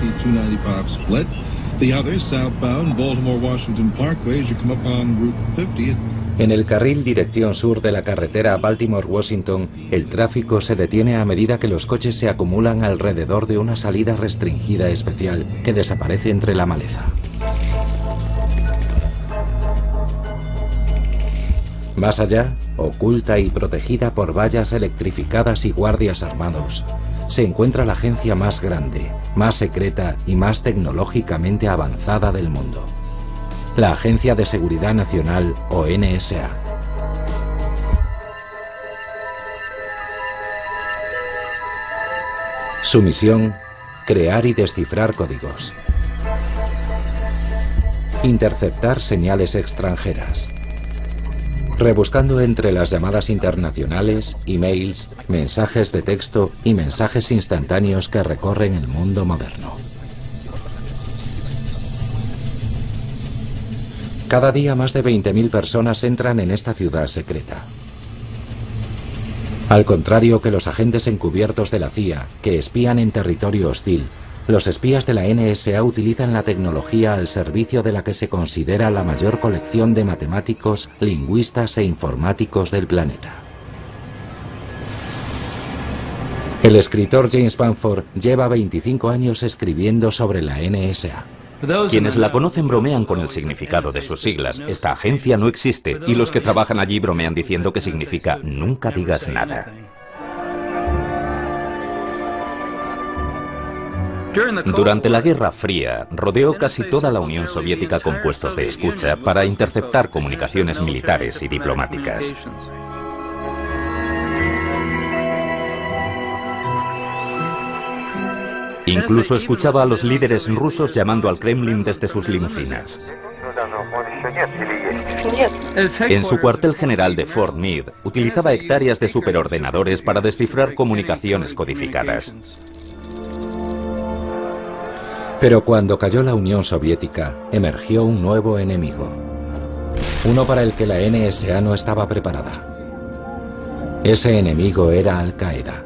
DC-295 split. The other southbound Baltimore-Washington Parkway as you come up on Route 50. En el carril dirección sur de la carretera Baltimore-Washington, el tráfico se detiene a medida que los coches se acumulan alrededor de una salida restringida especial que desaparece entre la maleza. Más allá, oculta y protegida por vallas electrificadas y guardias armados, se encuentra la agencia más grande, más secreta y más tecnológicamente avanzada del mundo. La Agencia de Seguridad Nacional, o NSA. Su misión: crear y descifrar códigos. Interceptar señales extranjeras. Rebuscando entre las llamadas internacionales, emails, mensajes de texto y mensajes instantáneos que recorren el mundo moderno. Cada día más de 20.000 personas entran en esta ciudad secreta. Al contrario que los agentes encubiertos de la CIA, que espían en territorio hostil, los espías de la NSA utilizan la tecnología al servicio de la que se considera la mayor colección de matemáticos, lingüistas e informáticos del planeta. El escritor James Bamford lleva 25 años escribiendo sobre la NSA. Quienes la conocen bromean con el significado de sus siglas. Esta agencia no existe, y los que trabajan allí bromean diciendo que significa nunca digas nada. Durante la Guerra Fría, rodeó casi toda la Unión Soviética con puestos de escucha para interceptar comunicaciones militares y diplomáticas. Incluso escuchaba a los líderes rusos llamando al Kremlin desde sus limusinas. En su cuartel general de Fort Meade, utilizaba hectáreas de superordenadores para descifrar comunicaciones codificadas. Pero cuando cayó la Unión Soviética, emergió un nuevo enemigo. Uno para el que la NSA no estaba preparada. Ese enemigo era Al-Qaeda.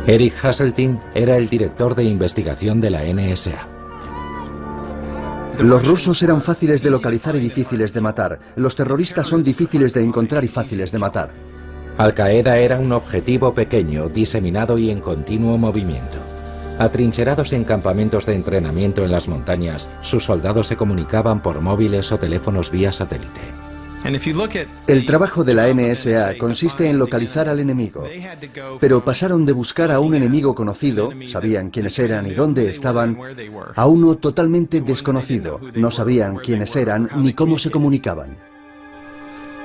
Eric Hasseltine era el director de investigación de la NSA. Los rusos eran fáciles de localizar y difíciles de matar. Los terroristas son difíciles de encontrar y fáciles de matar. Al-Qaeda era un objetivo pequeño, diseminado y en continuo movimiento. Atrincherados en campamentos de entrenamiento en las montañas, sus soldados se comunicaban por móviles o teléfonos vía satélite. El trabajo de la NSA consiste en localizar al enemigo, pero pasaron de buscar a un enemigo conocido, sabían quiénes eran y dónde estaban, a uno totalmente desconocido, no sabían quiénes eran ni cómo se comunicaban.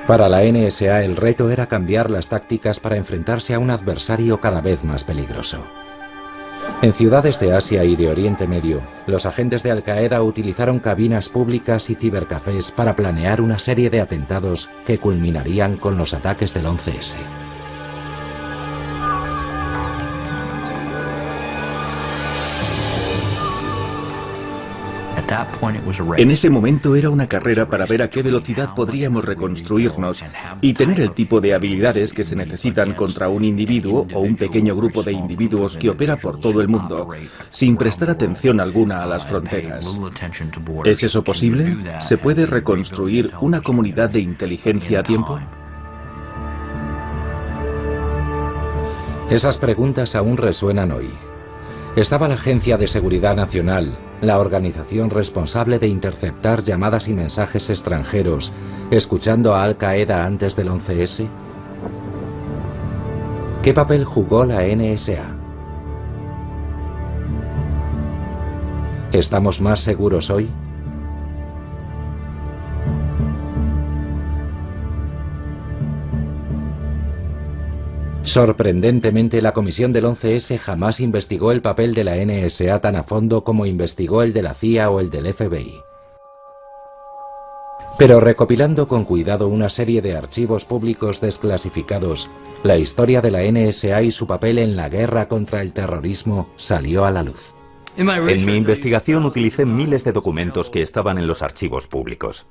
Para la NSA el reto era cambiar las tácticas para enfrentarse a un adversario cada vez más peligroso. En ciudades de Asia y de Oriente Medio, los agentes de Al-Qaeda utilizaron cabinas públicas y cibercafés para planear una serie de atentados que culminarían con los ataques del 11S. En ese momento era una carrera para ver a qué velocidad podríamos reconstruirnos y tener el tipo de habilidades que se necesitan contra un individuo o un pequeño grupo de individuos que opera por todo el mundo, sin prestar atención alguna a las fronteras. ¿Es eso posible? ¿Se puede reconstruir una comunidad de inteligencia a tiempo? Esas preguntas aún resuenan hoy. Estaba la Agencia de Seguridad Nacional, la organización responsable de interceptar llamadas y mensajes extranjeros, escuchando a Al-Qaeda antes del 11S. ¿Qué papel jugó la NSA? ¿Estamos más seguros hoy? Sorprendentemente, la comisión del 11S jamás investigó el papel de la NSA tan a fondo como investigó el de la CIA o el del FBI. Pero recopilando con cuidado una serie de archivos públicos desclasificados, la historia de la NSA y su papel en la guerra contra el terrorismo salió a la luz. En mi investigación utilicé miles de documentos que estaban en los archivos públicos.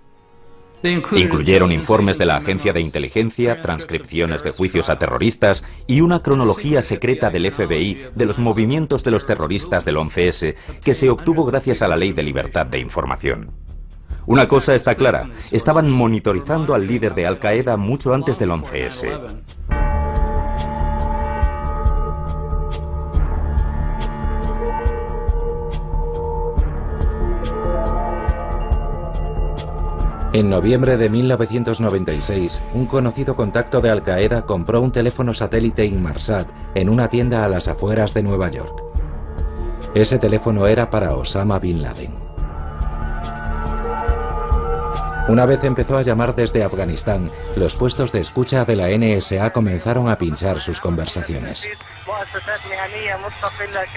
Incluyeron informes de la agencia de inteligencia, transcripciones de juicios a terroristas y una cronología secreta del FBI de los movimientos de los terroristas del 11S que se obtuvo gracias a la Ley de Libertad de Información. Una cosa está clara, estaban monitorizando al líder de Al Qaeda mucho antes del 11S. En noviembre de 1996, un conocido contacto de Al Qaeda compró un teléfono satélite Inmarsat en una tienda a las afueras de Nueva York. Ese teléfono era para Osama Bin Laden. Una vez empezó a llamar desde Afganistán, los puestos de escucha de la NSA comenzaron a pinchar sus conversaciones.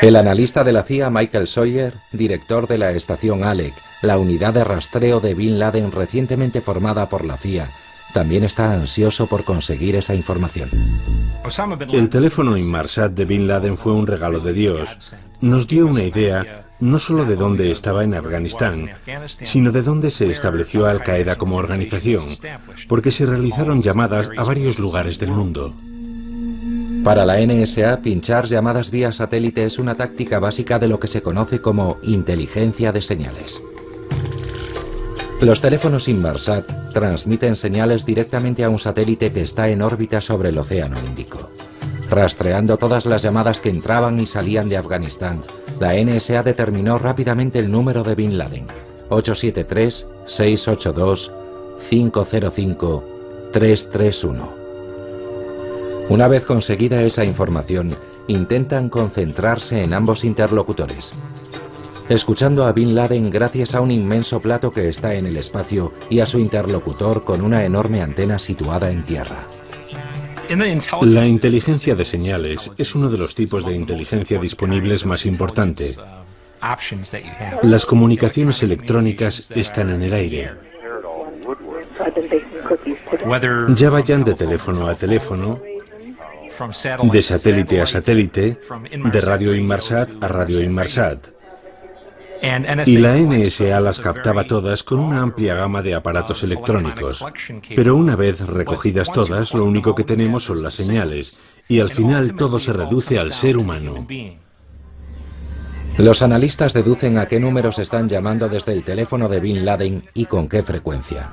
El analista de la CIA Michael Sawyer, director de la estación ALEC, la unidad de rastreo de Bin Laden recientemente formada por la CIA, también está ansioso por conseguir esa información. El teléfono Inmarsat de Bin Laden fue un regalo de Dios. Nos dio una idea no solo de dónde estaba en Afganistán, sino de dónde se estableció Al Qaeda como organización, porque se realizaron llamadas a varios lugares del mundo. Para la NSA, pinchar llamadas vía satélite es una táctica básica de lo que se conoce como inteligencia de señales. Los teléfonos Inmarsat transmiten señales directamente a un satélite que está en órbita sobre el Océano Índico. Rastreando todas las llamadas que entraban y salían de Afganistán, la NSA determinó rápidamente el número de Bin Laden: 873-682-505-331. Una vez conseguida esa información, intentan concentrarse en ambos interlocutores, escuchando a Bin Laden gracias a un inmenso plato que está en el espacio y a su interlocutor con una enorme antena situada en tierra. La inteligencia de señales es uno de los tipos de inteligencia disponibles más importante. Las comunicaciones electrónicas están en el aire. Ya vayan de teléfono a teléfono, de satélite a satélite, de radio Inmarsat a radio Inmarsat. Y la NSA las captaba todas con una amplia gama de aparatos electrónicos. Pero una vez recogidas todas, lo único que tenemos son las señales, y al final todo se reduce al ser humano. Los analistas deducen a qué números están llamando desde el teléfono de Bin Laden y con qué frecuencia.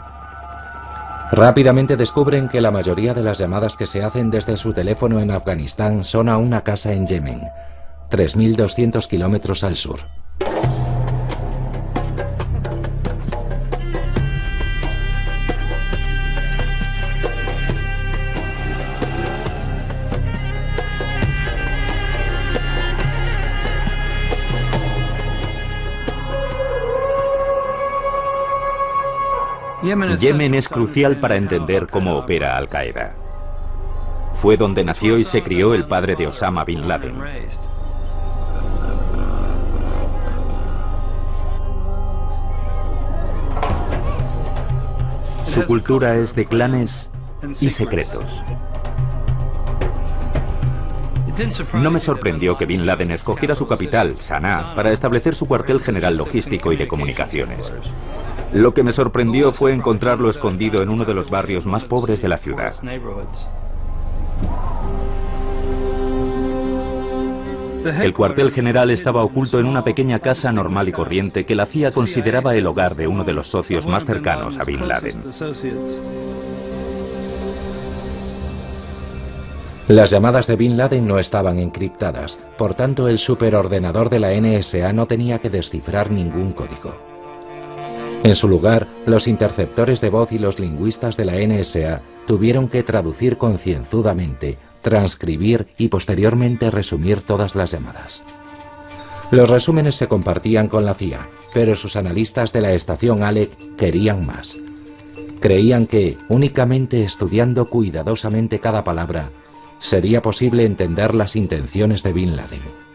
Rápidamente descubren que la mayoría de las llamadas que se hacen desde su teléfono en Afganistán son a una casa en Yemen, 3.200 kilómetros al sur. Yemen es crucial para entender cómo opera Al Qaeda. Fue donde nació y se crió el padre de Osama Bin Laden. Su cultura es de clanes y secretos. No me sorprendió que Bin Laden escogiera su capital, Sanaa, para establecer su cuartel general logístico y de comunicaciones. Lo que me sorprendió fue encontrarlo escondido en uno de los barrios más pobres de la ciudad. El cuartel general estaba oculto en una pequeña casa normal y corriente que la CIA consideraba el hogar de uno de los socios más cercanos a Bin Laden. Las llamadas de Bin Laden no estaban encriptadas, por tanto el superordenador de la NSA no tenía que descifrar ningún código. En su lugar, los interceptores de voz y los lingüistas de la NSA tuvieron que traducir concienzudamente, transcribir y posteriormente resumir todas las llamadas. Los resúmenes se compartían con la CIA, pero sus analistas de la estación ALEC querían más. Creían que, únicamente estudiando cuidadosamente cada palabra, sería posible entender las intenciones de Bin Laden.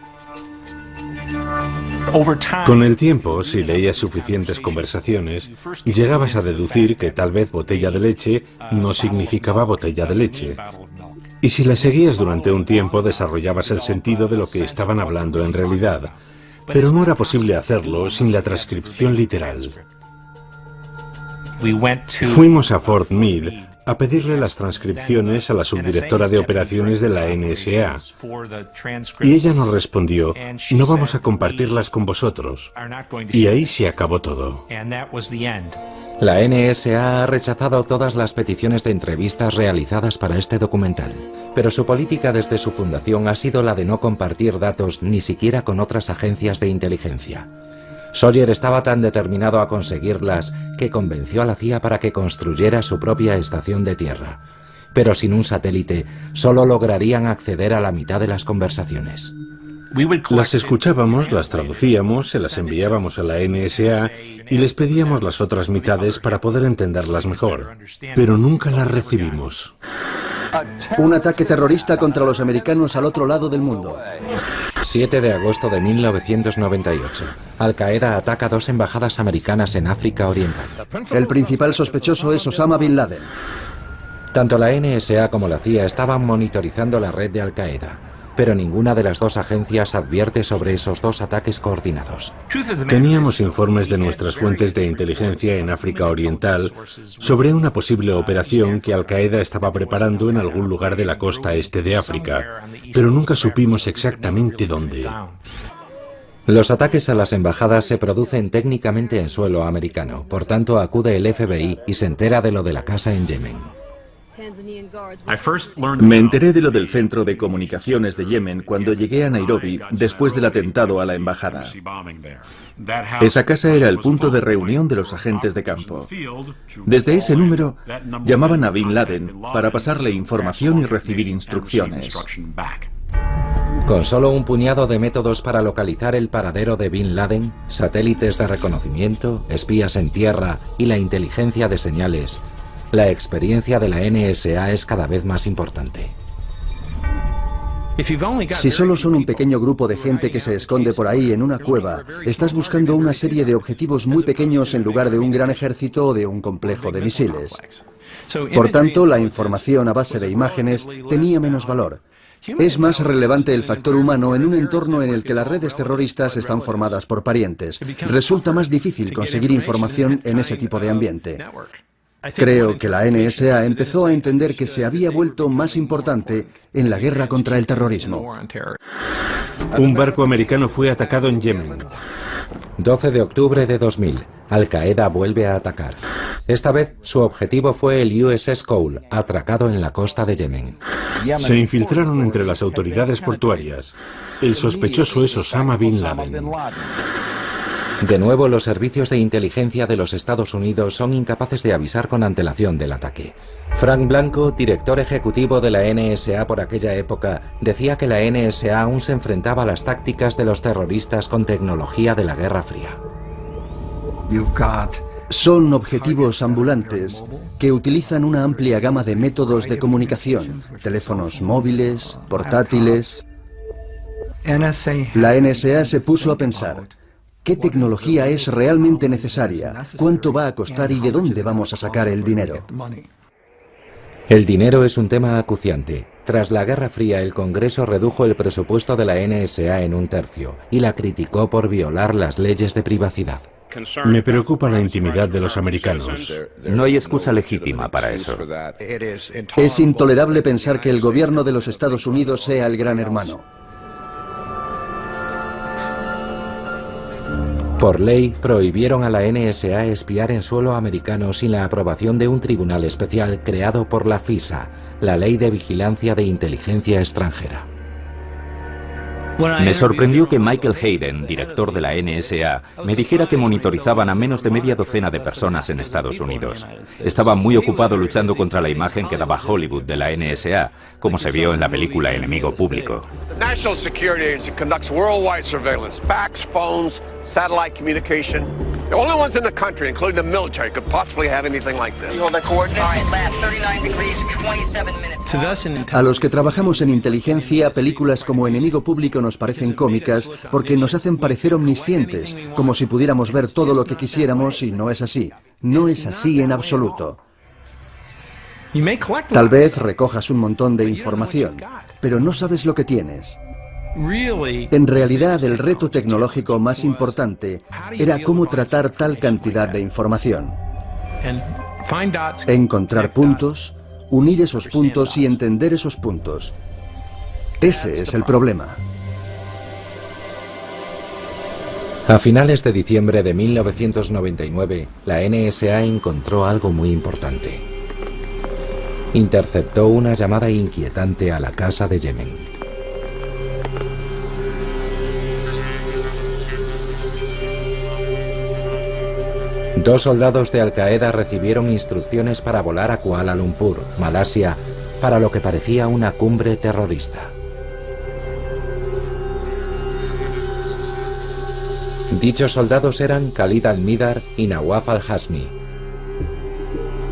Con el tiempo, si leías suficientes conversaciones, llegabas a deducir que tal vez botella de leche no significaba botella de leche. Y si la seguías durante un tiempo, desarrollabas el sentido de lo que estaban hablando en realidad. Pero no era posible hacerlo sin la transcripción literal. Fuimos a Fort Meade a pedirle las transcripciones a la subdirectora de operaciones de la NSA. Y ella nos respondió, no vamos a compartirlas con vosotros. Y ahí se acabó todo. La NSA ha rechazado todas las peticiones de entrevistas realizadas para este documental, pero su política desde su fundación ha sido la de no compartir datos ni siquiera con otras agencias de inteligencia. Sawyer estaba tan determinado a conseguirlas que convenció a la CIA para que construyera su propia estación de tierra. Pero sin un satélite, solo lograrían acceder a la mitad de las conversaciones. Las escuchábamos, las traducíamos, se las enviábamos a la NSA y les pedíamos las otras mitades para poder entenderlas mejor. Pero nunca las recibimos. Un ataque terrorista contra los americanos al otro lado del mundo. 7 de agosto de 1998. Al-Qaeda ataca 2 embajadas americanas en África Oriental. El principal sospechoso es Osama Bin Laden. Tanto la NSA como la CIA estaban monitorizando la red de Al-Qaeda, pero ninguna de las dos agencias advierte sobre esos 2 ataques coordinados. Teníamos informes de nuestras fuentes de inteligencia en África Oriental sobre una posible operación que Al-Qaeda estaba preparando en algún lugar de la costa este de África, pero nunca supimos exactamente dónde. Los ataques a las embajadas se producen técnicamente en suelo americano, por tanto acude el FBI y se entera de lo de la casa en Yemen. Me enteré de lo del centro de comunicaciones de Yemen cuando llegué a Nairobi después del atentado a la embajada. Esa casa era el punto de reunión de los agentes de campo. Desde ese número llamaban a Bin Laden para pasarle información y recibir instrucciones. Con solo un puñado de métodos para localizar el paradero de Bin Laden, satélites de reconocimiento, espías en tierra y la inteligencia de señales, la experiencia de la NSA es cada vez más importante. Si solo son un pequeño grupo de gente que se esconde por ahí en una cueva, estás buscando una serie de objetivos muy pequeños en lugar de un gran ejército o de un complejo de misiles. Por tanto, la información a base de imágenes tenía menos valor. Es más relevante el factor humano en un entorno en el que las redes terroristas están formadas por parientes. Resulta más difícil conseguir información en ese tipo de ambiente. Creo que la NSA empezó a entender que se había vuelto más importante en la guerra contra el terrorismo. Un barco americano fue atacado en Yemen. 12 de octubre de 2000. Al-Qaeda vuelve a atacar. Esta vez su objetivo fue el USS Cole, atracado en la costa de Yemen. Se infiltraron entre las autoridades portuarias. El sospechoso es Osama Bin Laden. De nuevo, los servicios de inteligencia de los Estados Unidos son incapaces de avisar con antelación del ataque. Frank Blanco, director ejecutivo de la NSA por aquella época, decía que la NSA aún se enfrentaba a las tácticas de los terroristas con tecnología de la Guerra Fría. Son objetivos ambulantes que utilizan una amplia gama de métodos de comunicación, teléfonos móviles, portátiles. La NSA se puso a pensar: ¿qué tecnología es realmente necesaria? ¿Cuánto va a costar y de dónde vamos a sacar el dinero? El dinero es un tema acuciante. Tras la Guerra Fría, el Congreso redujo el presupuesto de la NSA en 1/3 y la criticó por violar las leyes de privacidad. Me preocupa la intimidad de los americanos. No hay excusa legítima para eso. Es intolerable pensar que el gobierno de los Estados Unidos sea el gran hermano. Por ley, prohibieron a la NSA espiar en suelo americano sin la aprobación de un tribunal especial creado por la FISA, la Ley de Vigilancia de Inteligencia Extranjera. Me sorprendió que Michael Hayden, director de la NSA, me dijera que monitorizaban a menos de media docena de personas en Estados Unidos. Estaba muy ocupado luchando contra la imagen que daba Hollywood de la NSA, como se vio en la película Enemigo Público. National Security Agency conducts worldwide surveillance, fax, phones, satellite communication. The only ones in the country, including the military, could possibly have anything like this. A los que trabajamos en inteligencia, películas como Enemigo Público nos parecen cómicas porque nos hacen parecer omniscientes, como si pudiéramos ver todo lo que quisiéramos, y no es así. No es así en absoluto. Tal vez recojas un montón de información, pero no sabes lo que tienes. En realidad, el reto tecnológico más importante era cómo tratar tal cantidad de información. Encontrar puntos, unir esos puntos y entender esos puntos. Ese es el problema. A finales de diciembre de 1999, la NSA encontró algo muy importante. Interceptó una llamada inquietante a la casa de Yemen. Dos soldados de Al-Qaeda recibieron instrucciones para volar a Kuala Lumpur, Malasia, para lo que parecía una cumbre terrorista. Dichos soldados eran Khalid al-Midar y Nawaf al-Hazmi.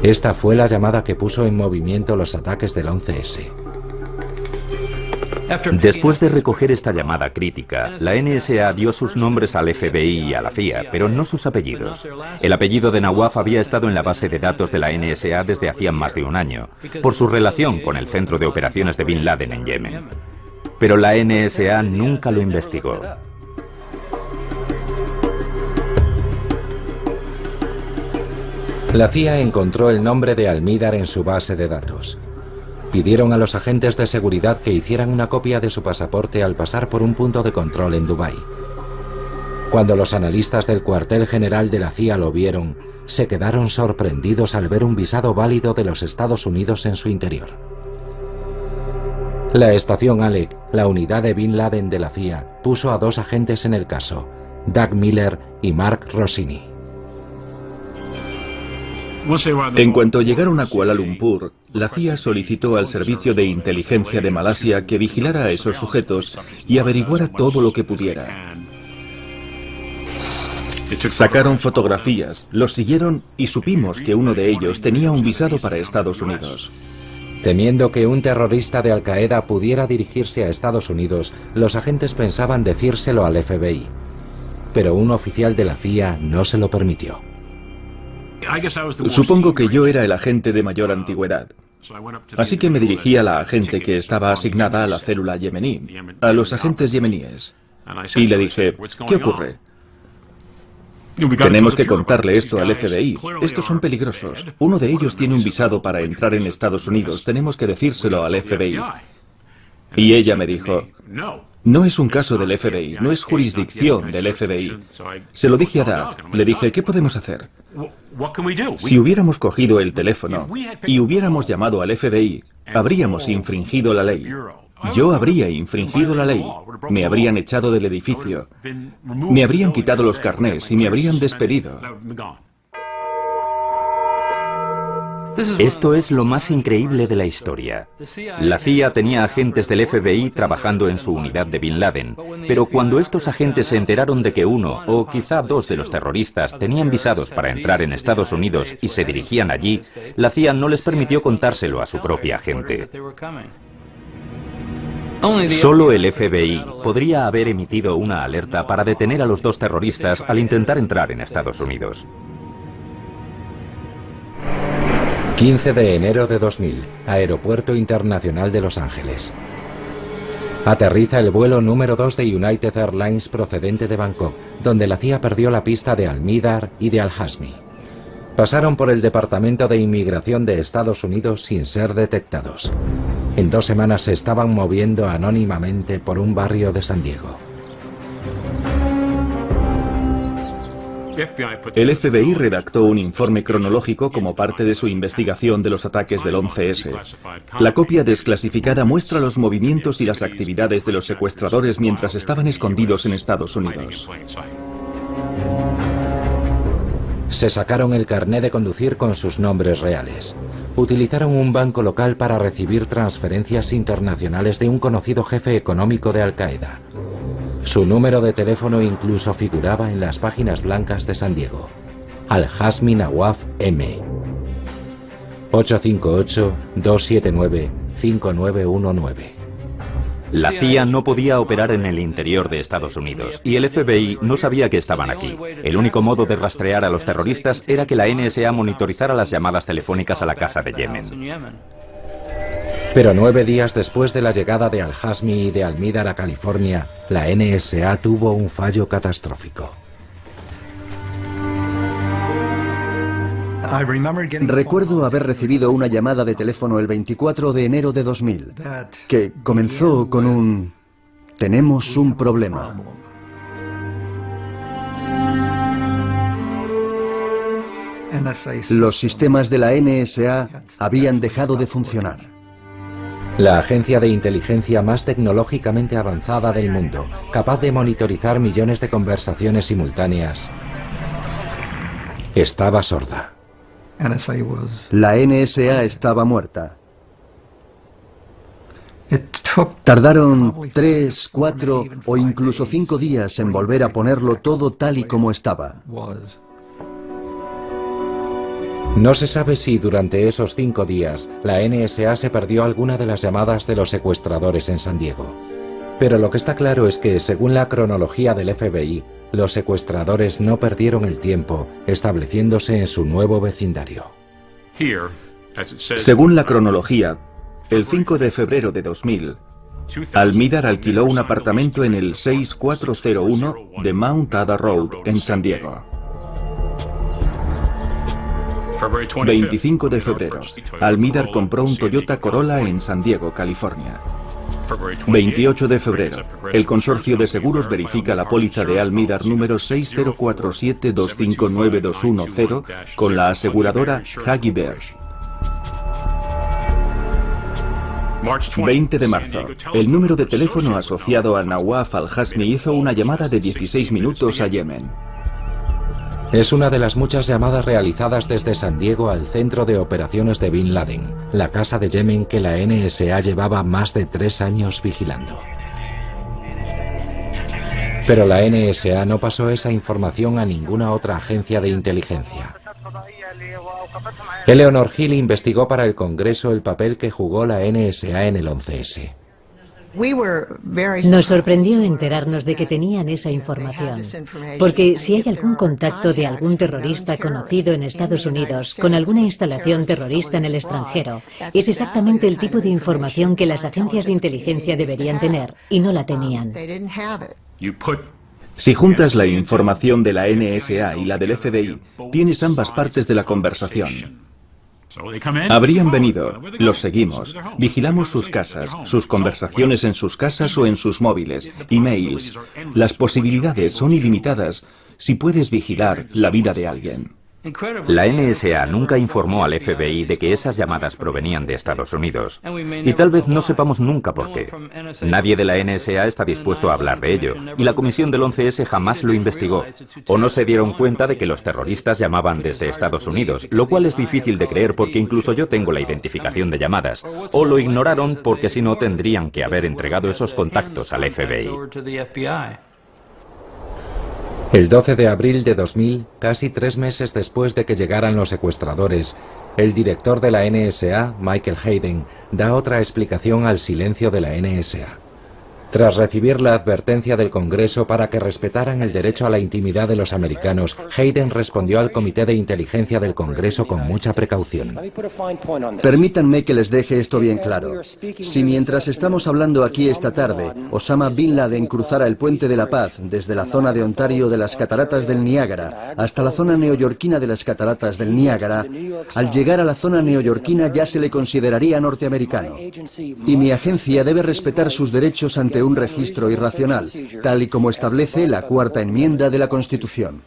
Esta fue la llamada que puso en movimiento los ataques del 11S. Después de recoger esta llamada crítica, la NSA dio sus nombres al FBI y a la CIA, pero no sus apellidos. El apellido de Nawaf había estado en la base de datos de la NSA desde hacía más de un año, por su relación con el centro de operaciones de Bin Laden en Yemen. Pero la NSA nunca lo investigó. La CIA encontró el nombre de Al-Midar en su base de datos. Pidieron a los agentes de seguridad que hicieran una copia de su pasaporte al pasar por un punto de control en Dubái. Cuando los analistas del cuartel general de la CIA lo vieron, se quedaron sorprendidos al ver un visado válido de los Estados Unidos en su interior. La estación Alec, la unidad de Bin Laden de la CIA, puso a dos agentes en el caso, Doug Miller y Mark Rossini. En cuanto llegaron a Kuala Lumpur, la CIA solicitó al Servicio de Inteligencia de Malasia que vigilara a esos sujetos y averiguara todo lo que pudiera. Sacaron fotografías, los siguieron y supimos que uno de ellos tenía un visado para Estados Unidos. Temiendo que un terrorista de Al-Qaeda pudiera dirigirse a Estados Unidos, los agentes pensaban decírselo al FBI. Pero un oficial de la CIA no se lo permitió. Supongo que yo era el agente de mayor antigüedad. Así que me dirigí a la agente que estaba asignada a la célula yemení, a los agentes yemeníes. Y le dije, ¿qué ocurre? Tenemos que contarle esto al FBI. Estos son peligrosos. Uno de ellos tiene un visado para entrar en Estados Unidos. Tenemos que decírselo al FBI. Y ella me dijo, no es un caso del FBI, no es jurisdicción del FBI. Se lo dije a Doug. Le dije, ¿qué podemos hacer? Si hubiéramos cogido el teléfono y hubiéramos llamado al FBI, habríamos infringido la ley. Yo habría infringido la ley. Me habrían echado del edificio. Me habrían quitado los carnés y me habrían despedido. Esto es lo más increíble de la historia. La CIA tenía agentes del FBI trabajando en su unidad de Bin Laden, pero cuando estos agentes se enteraron de que uno o quizá dos de los terroristas tenían visados para entrar en Estados Unidos y se dirigían allí, la CIA no les permitió contárselo a su propia gente. Solo el FBI podría haber emitido una alerta para detener a los dos terroristas al intentar entrar en Estados Unidos. 15 de enero de 2000, Aeropuerto Internacional de Los Ángeles. Aterriza el vuelo número 2 de United Airlines procedente de Bangkok, donde la CIA perdió la pista de Al-Midar y de Al-Hazmi. Pasaron por el Departamento de Inmigración de Estados Unidos sin ser detectados. En 2 semanas se estaban moviendo anónimamente por un barrio de San Diego. El FBI redactó un informe cronológico como parte de su investigación de los ataques del 11S. La copia desclasificada muestra los movimientos y las actividades de los secuestradores mientras estaban escondidos en Estados Unidos. Se sacaron el carné de conducir con sus nombres reales. Utilizaron un banco local para recibir transferencias internacionales de un conocido jefe económico de Al-Qaeda. Su número de teléfono incluso figuraba en las páginas blancas de San Diego. Al-Hazmi Nawaf M. 858-279-5919. La CIA no podía operar en el interior de Estados Unidos y el FBI no sabía que estaban aquí. El único modo de rastrear a los terroristas era que la NSA monitorizara las llamadas telefónicas a la casa de Yemen. Pero 9 días después de la llegada de Al-Hazmi y de Al-Midar a California, la NSA tuvo un fallo catastrófico. Recuerdo haber recibido una llamada de teléfono el 24 de enero de 2000, que comenzó con un «Tenemos un problema». Los sistemas de la NSA habían dejado de funcionar. La agencia de inteligencia más tecnológicamente avanzada del mundo, capaz de monitorizar millones de conversaciones simultáneas, estaba sorda. La NSA estaba muerta. Tardaron 3, 4 o incluso 5 días en volver a ponerlo todo tal y como estaba. No se sabe si durante esos 5 días la NSA se perdió alguna de las llamadas de los secuestradores en San Diego. Pero lo que está claro es que, según la cronología del FBI, los secuestradores no perdieron el tiempo estableciéndose en su nuevo vecindario. Según la cronología, el 5 de febrero de 2000, Almidar alquiló un apartamento en el 6401 de Mount Ada Road en San Diego. 25 de febrero, Almidar compró un Toyota Corolla en San Diego, California. 28 de febrero, el consorcio de seguros verifica la póliza de Almidar número 6047259210 con la aseguradora Hagee Bear. 20 de marzo, el número de teléfono asociado a Nawaf al-Hazmi hizo una llamada de 16 minutos a Yemen. Es una de las muchas llamadas realizadas desde San Diego al centro de operaciones de Bin Laden, la casa de Yemen que la NSA llevaba más de 3 años vigilando. Pero la NSA no pasó esa información a ninguna otra agencia de inteligencia. Eleanor Hill investigó para el Congreso el papel que jugó la NSA en el 11S. Nos sorprendió enterarnos de que tenían esa información, porque si hay algún contacto de algún terrorista conocido en Estados Unidos con alguna instalación terrorista en el extranjero, es exactamente el tipo de información que las agencias de inteligencia deberían tener, y no la tenían. Si juntas la información de la NSA y la del FBI, tienes ambas partes de la conversación. Habrían venido, los seguimos, vigilamos sus casas, sus conversaciones en sus casas o en sus móviles, emails. Las posibilidades son ilimitadas si puedes vigilar la vida de alguien. La NSA nunca informó al FBI de que esas llamadas provenían de Estados Unidos. Y tal vez no sepamos nunca por qué. Nadie de la NSA está dispuesto a hablar de ello, y la comisión del 11S jamás lo investigó. O no se dieron cuenta de que los terroristas llamaban desde Estados Unidos, lo cual es difícil de creer porque incluso yo tengo la identificación de llamadas. O lo ignoraron porque si no tendrían que haber entregado esos contactos al FBI. El 12 de abril de 2000, casi 3 meses después de que llegaran los secuestradores, el director de la NSA, Michael Hayden, da otra explicación al silencio de la NSA. Tras recibir la advertencia del Congreso para que respetaran el derecho a la intimidad de los americanos, Hayden respondió al Comité de Inteligencia del Congreso con mucha precaución. Permítanme que les deje esto bien claro. Si mientras estamos hablando aquí esta tarde, Osama Bin Laden cruzara el Puente de la Paz desde la zona de Ontario de las Cataratas del Niágara hasta la zona neoyorquina de las Cataratas del Niágara, al llegar a la zona neoyorquina ya se le consideraría norteamericano. Y mi agencia debe respetar sus derechos ante un registro irracional, tal y como establece la 4ª enmienda de la Constitución.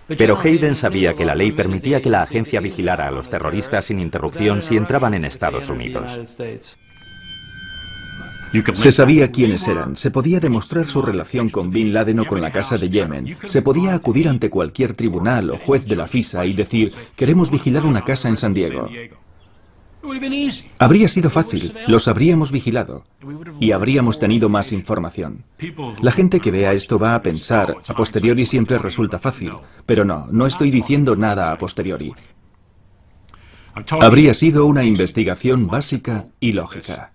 Pero Hayden sabía que la ley permitía que la agencia vigilara a los terroristas sin interrupción si entraban en Estados Unidos. Se sabía quiénes eran, se podía demostrar su relación con Bin Laden o con la Casa de Yemen, se podía acudir ante cualquier tribunal o juez de la FISA y decir, queremos vigilar una casa en San Diego. Habría sido fácil, los habríamos vigilado y habríamos tenido más información. La gente que vea esto va a pensar, a posteriori siempre resulta fácil, pero no estoy diciendo nada a posteriori. Habría sido una investigación básica y lógica.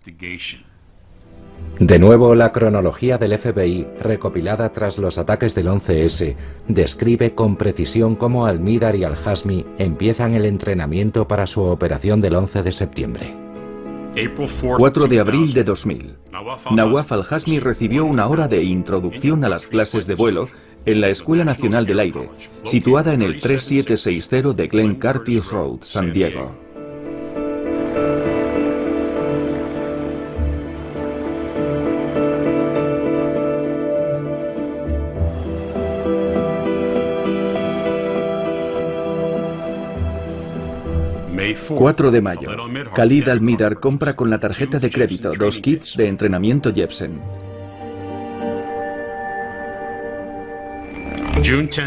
De nuevo, la cronología del FBI, recopilada tras los ataques del 11S, describe con precisión cómo Almidar y al-Hazmi empiezan el entrenamiento para su operación del 11 de septiembre. 4 de abril de 2000. Nawaf al-Hazmi recibió una hora de introducción a las clases de vuelo en la Escuela Nacional del Aire, situada en el 3760 de Glen Curtis Road, San Diego. El 4 de mayo, Khalid Al-Mihdhar compra con la tarjeta de crédito 2 kits de entrenamiento Jepsen.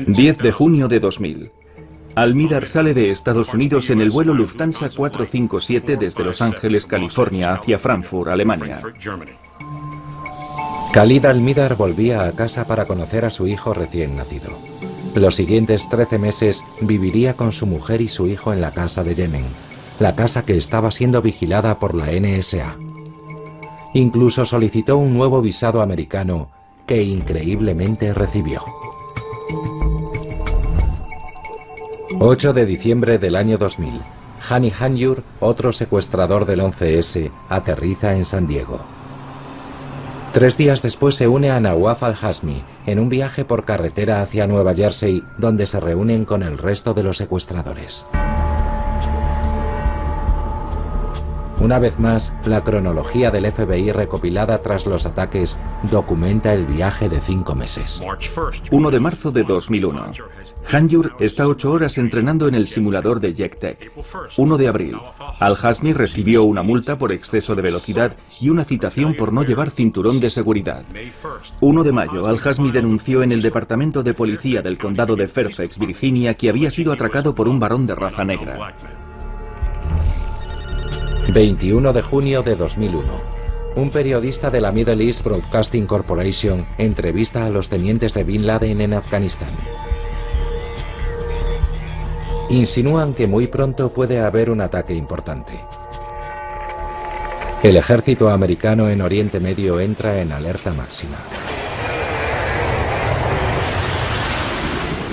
10 de junio de 2000. Al-Mihdhar sale de Estados Unidos en el vuelo Lufthansa 457 desde Los Ángeles, California, hacia Frankfurt, Alemania. Khalid Al-Mihdhar volvía a casa para conocer a su hijo recién nacido. Los siguientes 13 meses viviría con su mujer y su hijo en la casa de Yemen, la casa que estaba siendo vigilada por la NSA. Incluso solicitó un nuevo visado americano que increíblemente recibió. 8 de diciembre del año 2000. Hani Hanjour, otro secuestrador del 11S, aterriza en San Diego. 3 días después se une a Nawaf al-Hazmi en un viaje por carretera hacia Nueva Jersey, donde se reúnen con el resto de los secuestradores. Una vez más, la cronología del FBI recopilada tras los ataques documenta el viaje de 5 meses. 1 de marzo de 2001. Hanjour está 8 horas entrenando en el simulador de JetTech. 1 de abril. Al-Hazmi recibió una multa por exceso de velocidad y una citación por no llevar cinturón de seguridad. 1 de mayo. Al-Hazmi denunció en el Departamento de Policía del Condado de Fairfax, Virginia, que había sido atracado por un varón de raza negra. 21 de junio de 2001. Un periodista de la Middle East Broadcasting Corporation entrevista a los tenientes de Bin Laden en Afganistán. Insinúan que muy pronto puede haber un ataque importante. El ejército americano en Oriente Medio entra en alerta máxima.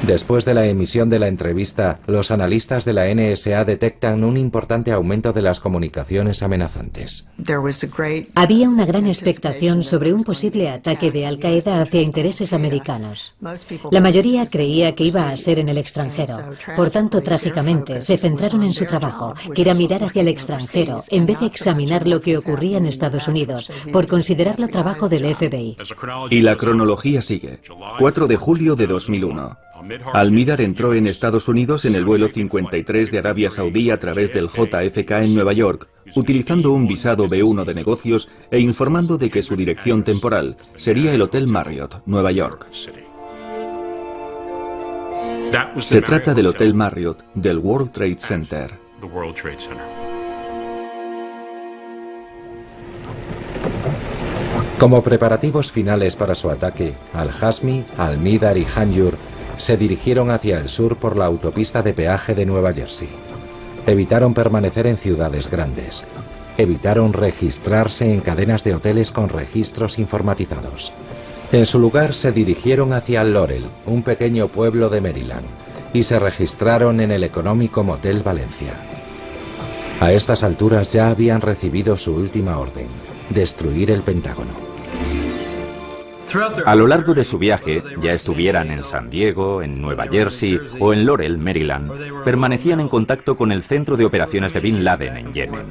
Después de la emisión de la entrevista, los analistas de la NSA detectan un importante aumento de las comunicaciones amenazantes. Había una gran expectación sobre un posible ataque de Al-Qaeda hacia intereses americanos. La mayoría creía que iba a ser en el extranjero. Por tanto, trágicamente, se centraron en su trabajo, que era mirar hacia el extranjero, en vez de examinar lo que ocurría en Estados Unidos, por considerarlo trabajo del FBI. Y la cronología sigue. 4 de julio de 2001. Al-Mihdhar entró en Estados Unidos en el vuelo 53 de Arabia Saudí a través del JFK en Nueva York, utilizando un visado B1 de negocios e informando de que su dirección temporal sería el Hotel Marriott, Nueva York. Se trata del Hotel Marriott del World Trade Center. Como preparativos finales para su ataque, Al-Hazmi, Al-Mihdhar y Hanjour se dirigieron hacia el sur por la autopista de peaje de Nueva Jersey. Evitaron permanecer en ciudades grandes. Evitaron registrarse en cadenas de hoteles con registros informatizados. En su lugar se dirigieron hacia Laurel, un pequeño pueblo de Maryland, y se registraron en el económico Motel Valencia. A estas alturas ya habían recibido su última orden: destruir el Pentágono. A lo largo de su viaje, ya estuvieran en San Diego, en Nueva Jersey o en Laurel, Maryland, permanecían en contacto con el centro de operaciones de Bin Laden en Yemen.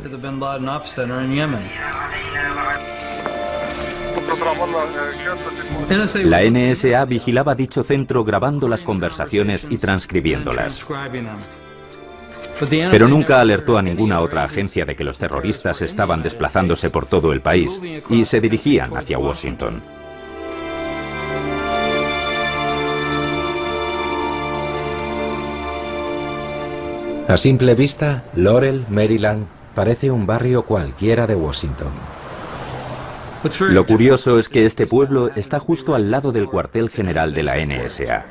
La NSA vigilaba dicho centro grabando las conversaciones y transcribiéndolas. Pero nunca alertó a ninguna otra agencia de que los terroristas estaban desplazándose por todo el país y se dirigían hacia Washington. A simple vista, Laurel, Maryland, parece un barrio cualquiera de Washington. Lo curioso es que este pueblo está justo al lado del cuartel general de la NSA.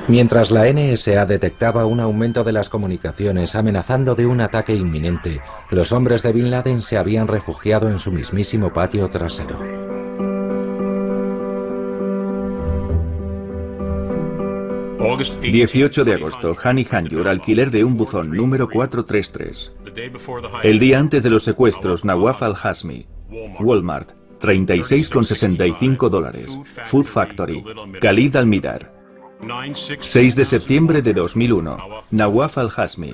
Mientras la NSA detectaba un aumento de las comunicaciones amenazando de un ataque inminente, los hombres de Bin Laden se habían refugiado en su mismísimo patio trasero. 18 de agosto, Hani Hanjour, alquiler de un buzón número 433. El día antes de los secuestros, Nawaf al-Hazmi, Walmart, $36,65. Food Factory. Khalid Al-Midar. 6 de septiembre de 2001. Nawaf Al-Hasmi.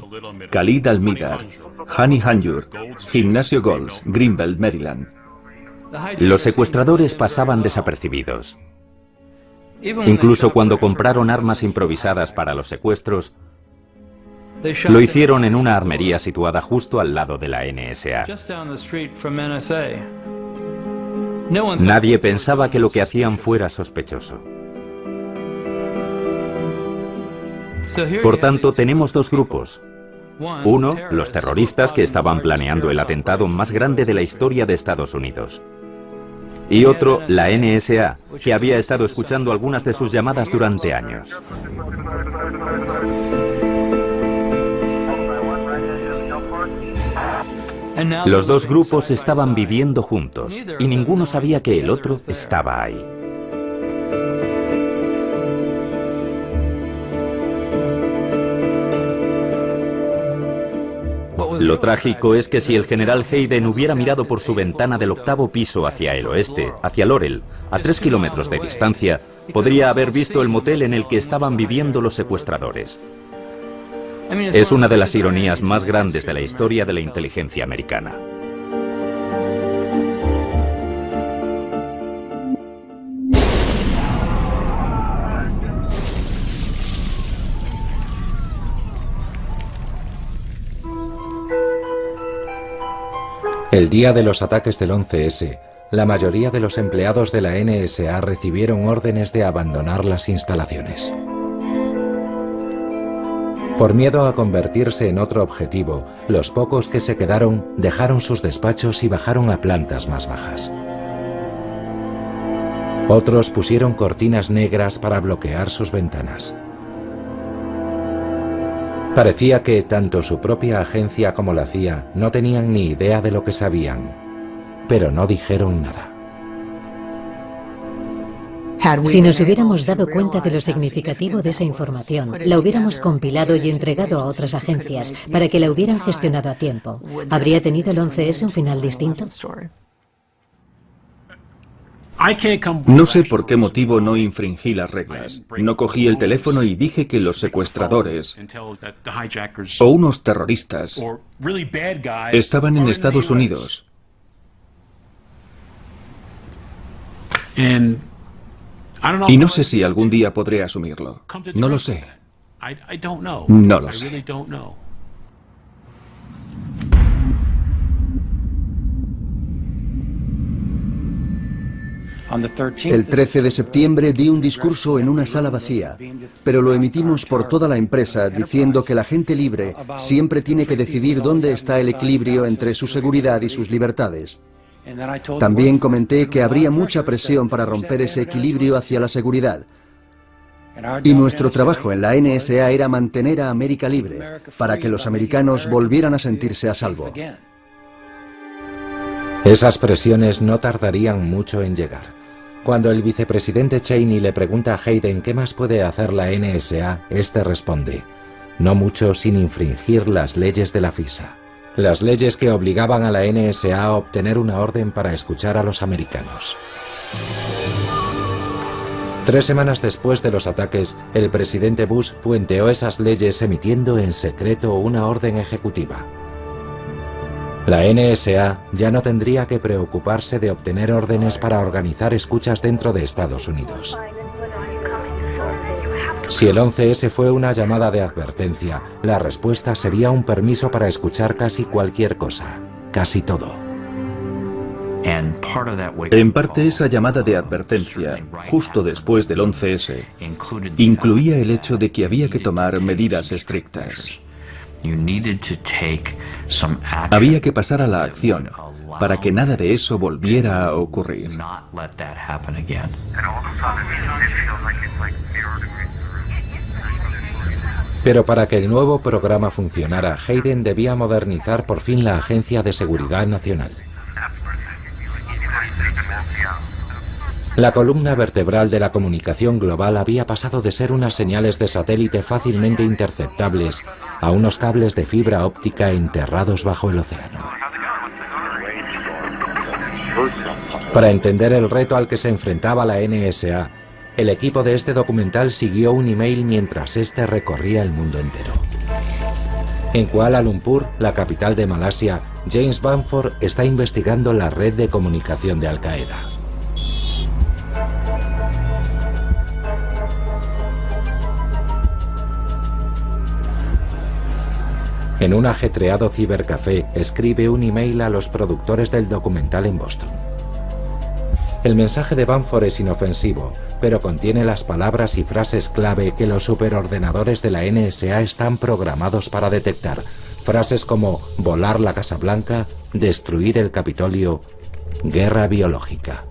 Khalid Al-Midar. Hani Hanjur. Gimnasio Golds, Greenbelt, Maryland. Los secuestradores pasaban desapercibidos. Incluso cuando compraron armas improvisadas para los secuestros, lo hicieron en una armería situada justo al lado de la NSA. Nadie pensaba que lo que hacían fuera sospechoso. Por tanto, tenemos dos grupos. Uno, los terroristas que estaban planeando el atentado más grande de la historia de Estados Unidos. Y otro, la NSA, que había estado escuchando algunas de sus llamadas durante años. Los dos grupos estaban viviendo juntos y ninguno sabía que el otro estaba ahí. Lo trágico es que si el general Hayden hubiera mirado por su ventana del 8º piso hacia el oeste, hacia Laurel, a 3 kilómetros de distancia, podría haber visto el motel en el que estaban viviendo los secuestradores. Es una de las ironías más grandes de la historia de la inteligencia americana. El día de los ataques del 11S, la mayoría de los empleados de la NSA recibieron órdenes de abandonar las instalaciones. Por miedo a convertirse en otro objetivo, los pocos que se quedaron dejaron sus despachos y bajaron a plantas más bajas. Otros pusieron cortinas negras para bloquear sus ventanas. Parecía que tanto su propia agencia como la CIA no tenían ni idea de lo que sabían, pero no dijeron nada. Si nos hubiéramos dado cuenta de lo significativo de esa información, la hubiéramos compilado y entregado a otras agencias para que la hubieran gestionado a tiempo, ¿habría tenido el 11S un final distinto? No sé por qué motivo no infringí las reglas. No cogí el teléfono y dije que los secuestradores o unos terroristas estaban en Estados Unidos. Y no sé si algún día podré asumirlo. No lo sé. No lo sé. El 13 de septiembre di un discurso en una sala vacía, pero lo emitimos por toda la empresa diciendo que la gente libre siempre tiene que decidir dónde está el equilibrio entre su seguridad y sus libertades. También comenté que habría mucha presión para romper ese equilibrio hacia la seguridad. Y nuestro trabajo en la NSA era mantener a América libre, para que los americanos volvieran a sentirse a salvo. Esas presiones no tardarían mucho en llegar. Cuando el vicepresidente Cheney le pregunta a Hayden qué más puede hacer la NSA, este responde: no mucho sin infringir las leyes de la FISA. Las leyes que obligaban a la NSA a obtener una orden para escuchar a los americanos. 3 semanas después de los ataques, el presidente Bush puenteó esas leyes emitiendo en secreto una orden ejecutiva. La NSA ya no tendría que preocuparse de obtener órdenes para organizar escuchas dentro de Estados Unidos. Si el 11S fue una llamada de advertencia, la respuesta sería un permiso para escuchar casi cualquier cosa, casi todo. En parte, esa llamada de advertencia, justo después del 11S, incluía el hecho de que había que tomar medidas estrictas. Había que pasar a la acción para que nada de eso volviera a ocurrir. Pero para que el nuevo programa funcionara, Hayden debía modernizar por fin la Agencia de Seguridad Nacional. La columna vertebral de la comunicación global había pasado de ser unas señales de satélite fácilmente interceptables a unos cables de fibra óptica enterrados bajo el océano. Para entender el reto al que se enfrentaba la NSA, el equipo de este documental siguió un email mientras este recorría el mundo entero. En Kuala Lumpur, la capital de Malasia, James Bamford está investigando la red de comunicación de Al-Qaeda. En un ajetreado cibercafé, escribe un email a los productores del documental en Boston. El mensaje de Bamford es inofensivo, pero contiene las palabras y frases clave que los superordenadores de la NSA están programados para detectar. Frases como volar la Casa Blanca, destruir el Capitolio, guerra biológica.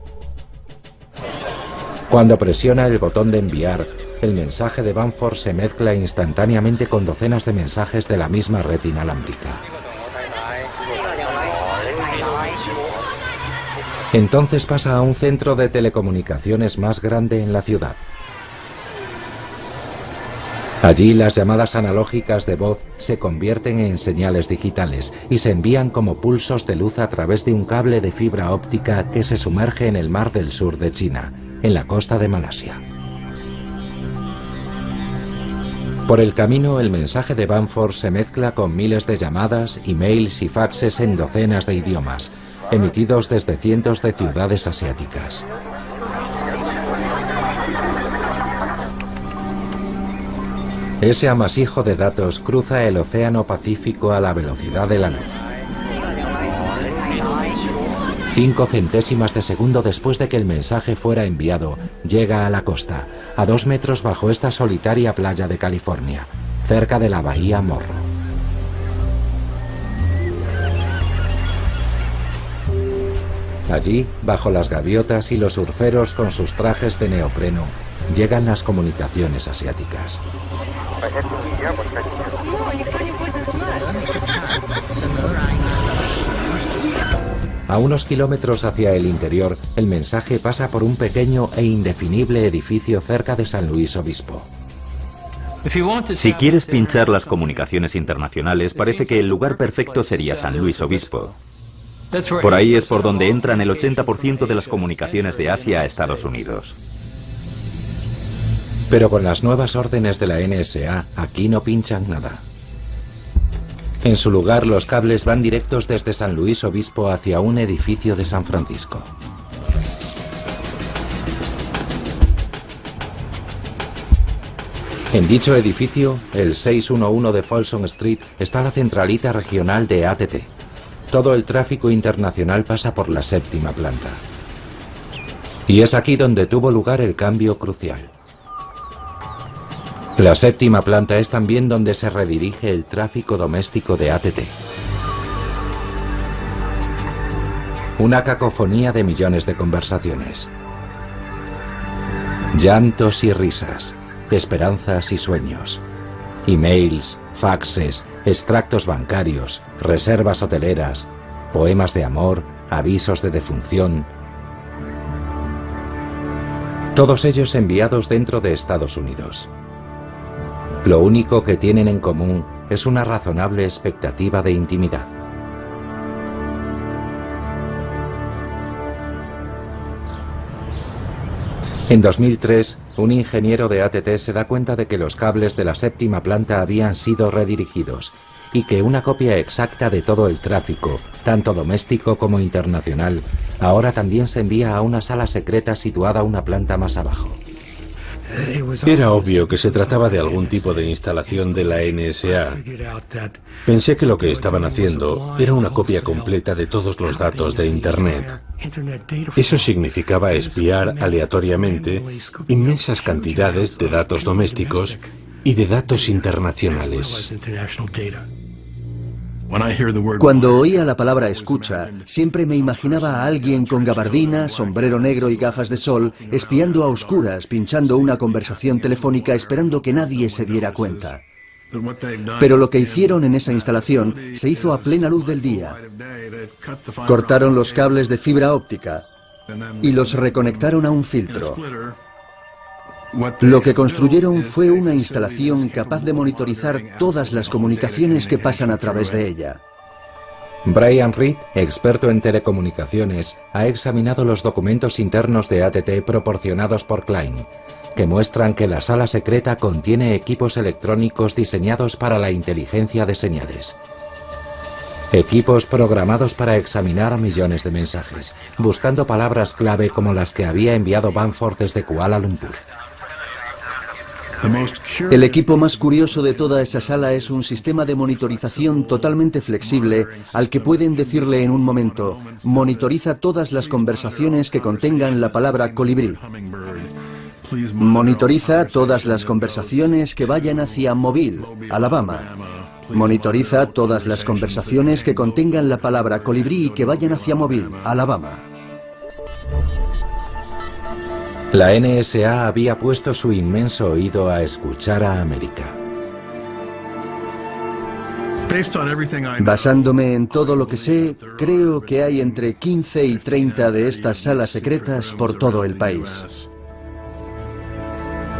Cuando presiona el botón de enviar, el mensaje de Bamford se mezcla instantáneamente con docenas de mensajes de la misma red inalámbrica. Entonces pasa a un centro de telecomunicaciones más grande en la ciudad. Allí las llamadas analógicas de voz se convierten en señales digitales y se envían como pulsos de luz a través de un cable de fibra óptica que se sumerge en el mar del sur de China, en la costa de Malasia. Por el camino, el mensaje de Bamford se mezcla con miles de llamadas, emails y faxes en docenas de idiomas, emitidos desde cientos de ciudades asiáticas. Ese amasijo de datos cruza el océano Pacífico a la velocidad de la luz. 5 centésimas de segundo después de que el mensaje fuera enviado, llega a la costa, a 2 metros bajo esta solitaria playa de California, cerca de la bahía Morro. Allí, bajo las gaviotas y los surferos con sus trajes de neopreno, llegan las comunicaciones asiáticas. A unos kilómetros hacia el interior, el mensaje pasa por un pequeño e indefinible edificio cerca de San Luis Obispo. Si quieres pinchar las comunicaciones internacionales, parece que el lugar perfecto sería San Luis Obispo. Por ahí es por donde entran el 80% de las comunicaciones de Asia a Estados Unidos. Pero con las nuevas órdenes de la NSA, aquí no pinchan nada. En su lugar, los cables van directos desde San Luis Obispo hacia un edificio de San Francisco. En dicho edificio, el 611 de Folsom Street, está la centralita regional de ATT. Todo el tráfico internacional pasa por la 7ª planta. Y es aquí donde tuvo lugar el cambio crucial. La 7ª planta es también donde se redirige el tráfico doméstico de ATT. Una cacofonía de millones de conversaciones. Llantos y risas, esperanzas y sueños. Emails, faxes, extractos bancarios, reservas hoteleras, poemas de amor, avisos de defunción. Todos ellos enviados dentro de Estados Unidos. Lo único que tienen en común es una razonable expectativa de intimidad. En 2003, un ingeniero de ATT se da cuenta de que los cables de la 7ª planta habían sido redirigidos y que una copia exacta de todo el tráfico, tanto doméstico como internacional, ahora también se envía a una sala secreta situada una planta más abajo. Era obvio que se trataba de algún tipo de instalación de la NSA. Pensé que lo que estaban haciendo era una copia completa de todos los datos de Internet. Eso significaba espiar aleatoriamente inmensas cantidades de datos domésticos y de datos internacionales. Cuando oía la palabra escucha, siempre me imaginaba a alguien con gabardina, sombrero negro y gafas de sol, espiando a oscuras, pinchando una conversación telefónica esperando que nadie se diera cuenta. Pero lo que hicieron en esa instalación se hizo a plena luz del día. Cortaron los cables de fibra óptica y los reconectaron a un filtro. Lo que construyeron fue una instalación capaz de monitorizar todas las comunicaciones que pasan a través de ella. Brian Reed, experto en telecomunicaciones, ha examinado los documentos internos de AT&T proporcionados por Klein, que muestran que la sala secreta contiene equipos electrónicos diseñados para la inteligencia de señales. Equipos programados para examinar millones de mensajes, buscando palabras clave como las que había enviado Banford desde Kuala Lumpur. El equipo más curioso de toda esa sala es un sistema de monitorización totalmente flexible al que pueden decirle en un momento: monitoriza todas las conversaciones que contengan la palabra colibrí. Monitoriza todas las conversaciones que vayan hacia Mobile, Alabama. Monitoriza todas las conversaciones que contengan la palabra colibrí y que vayan hacia Mobile, Alabama. La NSA había puesto su inmenso oído a escuchar a América. Basándome en todo lo que sé, creo que hay entre 15 y 30 de estas salas secretas por todo el país.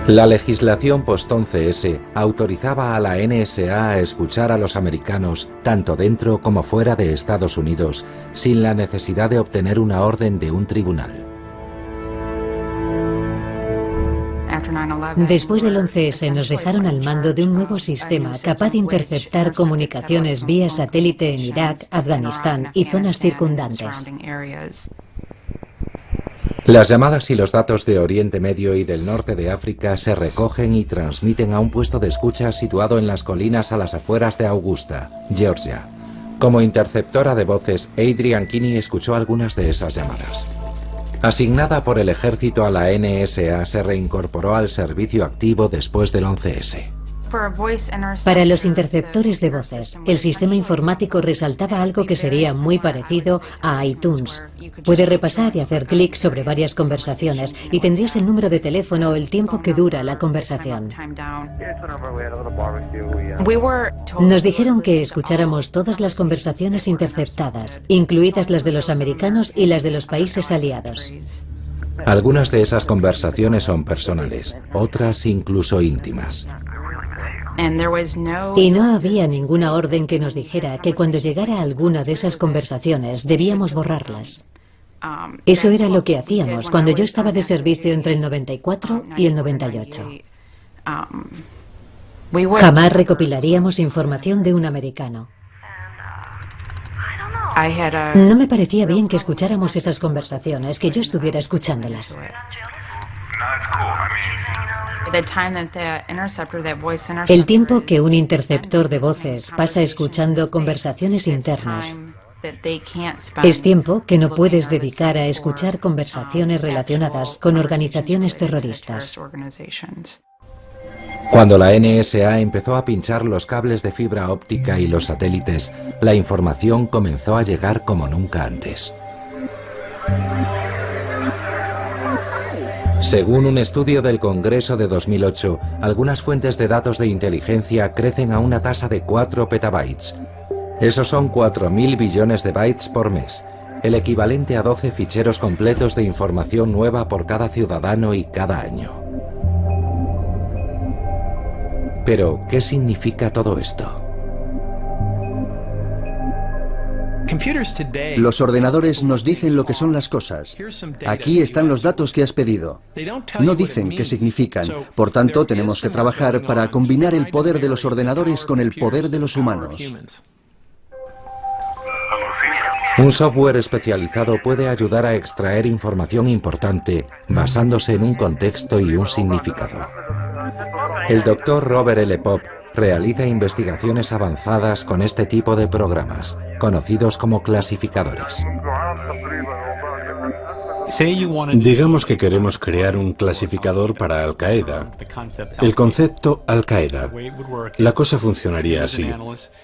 La legislación post-11S autorizaba a la NSA a escuchar a los americanos tanto dentro como fuera de Estados Unidos, sin la necesidad de obtener una orden de un tribunal. Después del 11S nos dejaron al mando de un nuevo sistema capaz de interceptar comunicaciones vía satélite en Irak, Afganistán y zonas circundantes. Las llamadas y los datos de Oriente Medio y del norte de África se recogen y transmiten a un puesto de escucha situado en las colinas a las afueras de Augusta, Georgia. Como interceptora de voces, Adrian Kinney escuchó algunas de esas llamadas. Asignada por el ejército a la NSA, se reincorporó al servicio activo después del 11S. Para los interceptores de voces, el sistema informático resaltaba algo que sería muy parecido a iTunes. Puedes repasar y hacer clic sobre varias conversaciones y tendrías el número de teléfono o el tiempo que dura la conversación. Nos dijeron que escucháramos todas las conversaciones interceptadas, incluidas las de los americanos y las de los países aliados. Algunas de esas conversaciones son personales, otras incluso íntimas. Y no había ninguna orden que nos dijera que cuando llegara alguna de esas conversaciones debíamos borrarlas. Eso era lo que hacíamos cuando yo estaba de servicio entre el 94 y el 98. Jamás recopilaríamos información de un americano. No me parecía bien que escucháramos esas conversaciones, que yo estuviera escuchándolas. El tiempo que un interceptor de voces pasa escuchando conversaciones internas es tiempo que no puedes dedicar a escuchar conversaciones relacionadas con organizaciones terroristas. Cuando la NSA empezó a pinchar los cables de fibra óptica y los satélites, la información comenzó a llegar como nunca antes. Según un estudio del Congreso de 2008, algunas fuentes de datos de inteligencia crecen a una tasa de 4 petabytes. Esos son 4.000 billones de bytes por mes, el equivalente a 12 ficheros completos de información nueva por cada ciudadano y cada año. Pero, ¿qué significa todo esto? Los ordenadores nos dicen lo que son las cosas. Aquí están los datos que has pedido. No dicen qué significan. Por tanto, tenemos que trabajar para combinar el poder de los ordenadores con el poder de los humanos. Un software especializado puede ayudar a extraer información importante basándose en un contexto y un significado. El Dr. Robert L. Popp realiza investigaciones avanzadas con este tipo de programas, conocidos como clasificadores. Digamos que queremos crear un clasificador para Al-Qaeda. El concepto Al-Qaeda. La cosa funcionaría así.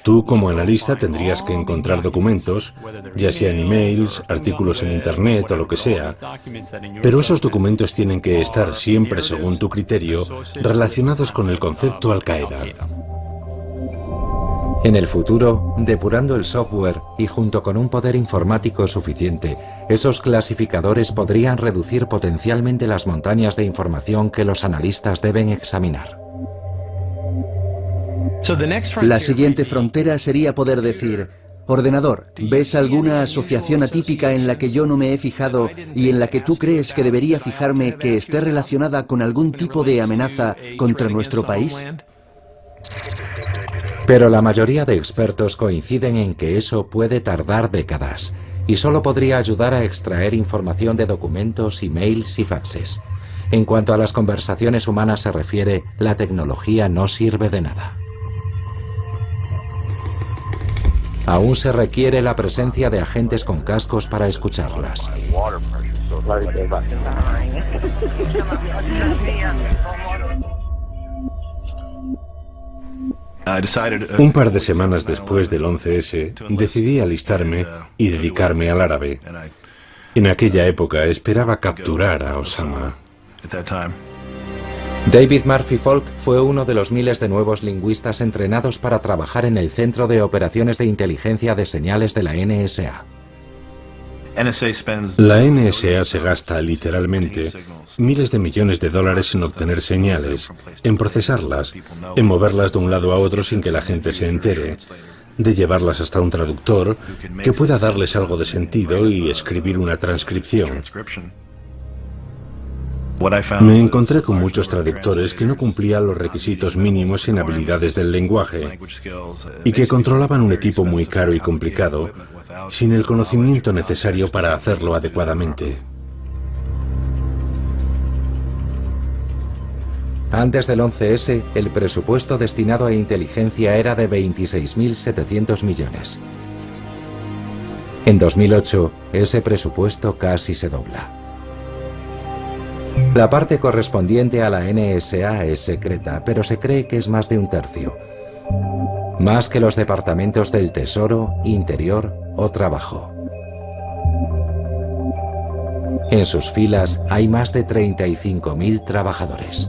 Tú, como analista, tendrías que encontrar documentos, ya sean emails, artículos en Internet o lo que sea, pero esos documentos tienen que estar siempre, según tu criterio, relacionados con el concepto Al-Qaeda. En el futuro, depurando el software y junto con un poder informático suficiente, esos clasificadores podrían reducir potencialmente las montañas de información que los analistas deben examinar. La siguiente frontera sería poder decir: Ordenador, ¿ves alguna asociación atípica en la que yo no me he fijado y en la que tú crees que debería fijarme que esté relacionada con algún tipo de amenaza contra nuestro país? Pero la mayoría de expertos coinciden en que eso puede tardar décadas y solo podría ayudar a extraer información de documentos, emails y faxes. En cuanto a las conversaciones humanas se refiere, la tecnología no sirve de nada. Aún se requiere la presencia de agentes con cascos para escucharlas. Un par de semanas después del 11S, decidí alistarme y dedicarme al árabe. En aquella época esperaba capturar a Osama. David Murphy Folk fue uno de los miles de nuevos lingüistas entrenados para trabajar en el Centro de Operaciones de Inteligencia de Señales de la NSA. La NSA se gasta literalmente miles de millones de dólares en obtener señales, en procesarlas, en moverlas de un lado a otro sin que la gente se entere, de llevarlas hasta un traductor que pueda darles algo de sentido y escribir una transcripción. Me encontré con muchos traductores que no cumplían los requisitos mínimos en habilidades del lenguaje y que controlaban un equipo muy caro y complicado, sin el conocimiento necesario para hacerlo adecuadamente. Antes del 11S, el presupuesto destinado a inteligencia era de 26.700 millones. En 2008, ese presupuesto casi se dobla. La parte correspondiente a la NSA es secreta, pero se cree que es más de un tercio. Más que los departamentos del Tesoro, Interior o Trabajo. En sus filas hay más de 35.000 trabajadores.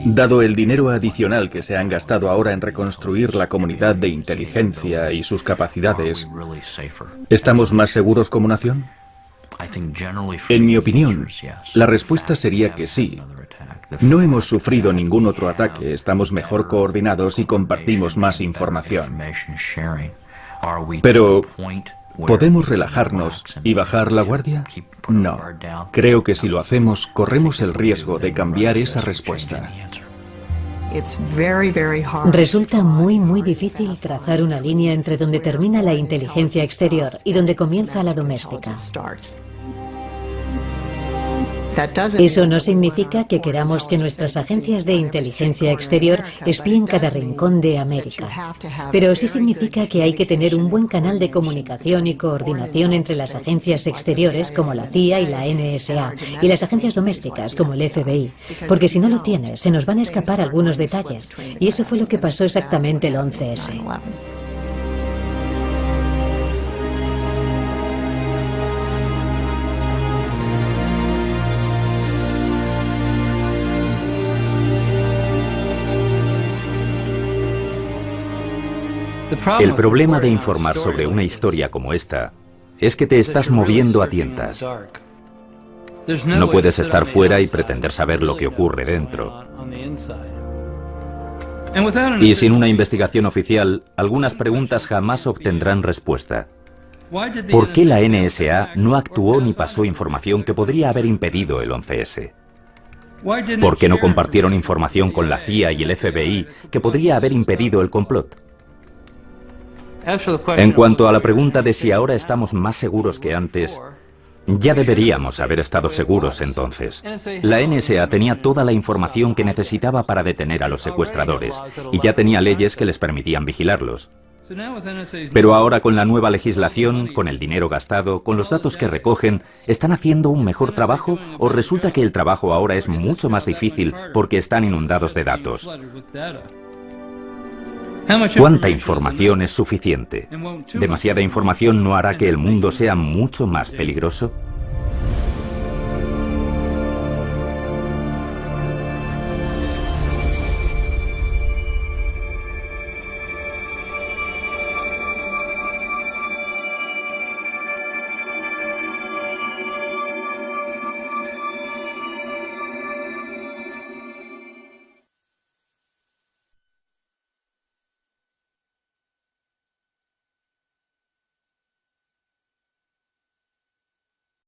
Dado el dinero adicional que se han gastado ahora en reconstruir la comunidad de inteligencia y sus capacidades, ¿estamos más seguros como nación? En mi opinión, la respuesta sería que sí. No hemos sufrido ningún otro ataque, estamos mejor coordinados y compartimos más información. Pero, ¿podemos relajarnos y bajar la guardia? No. Creo que si lo hacemos, corremos el riesgo de cambiar esa respuesta. Resulta muy difícil trazar una línea entre donde termina la inteligencia exterior y donde comienza la doméstica. Eso no significa que queramos que nuestras agencias de inteligencia exterior espíen cada rincón de América. Pero sí significa que hay que tener un buen canal de comunicación y coordinación entre las agencias exteriores como la CIA y la NSA y las agencias domésticas como el FBI. Porque si no lo tienes, se nos van a escapar algunos detalles. Y eso fue lo que pasó exactamente el 11S. El problema de informar sobre una historia como esta es que te estás moviendo a tientas. No puedes estar fuera y pretender saber lo que ocurre dentro. Y sin una investigación oficial, algunas preguntas jamás obtendrán respuesta. ¿Por qué la NSA no actuó ni pasó información que podría haber impedido el 11S? ¿Por qué no compartieron información con la CIA y el FBI que podría haber impedido el complot? En cuanto a la pregunta de si ahora estamos más seguros que antes, ya deberíamos haber estado seguros entonces. La NSA tenía toda la información que necesitaba para detener a los secuestradores y ya tenía leyes que les permitían vigilarlos. Pero ahora con la nueva legislación, con el dinero gastado, con los datos que recogen, ¿están haciendo un mejor trabajo o resulta que el trabajo ahora es mucho más difícil porque están inundados de datos? ¿Cuánta información es suficiente? ¿Demasiada información no hará que el mundo sea mucho más peligroso?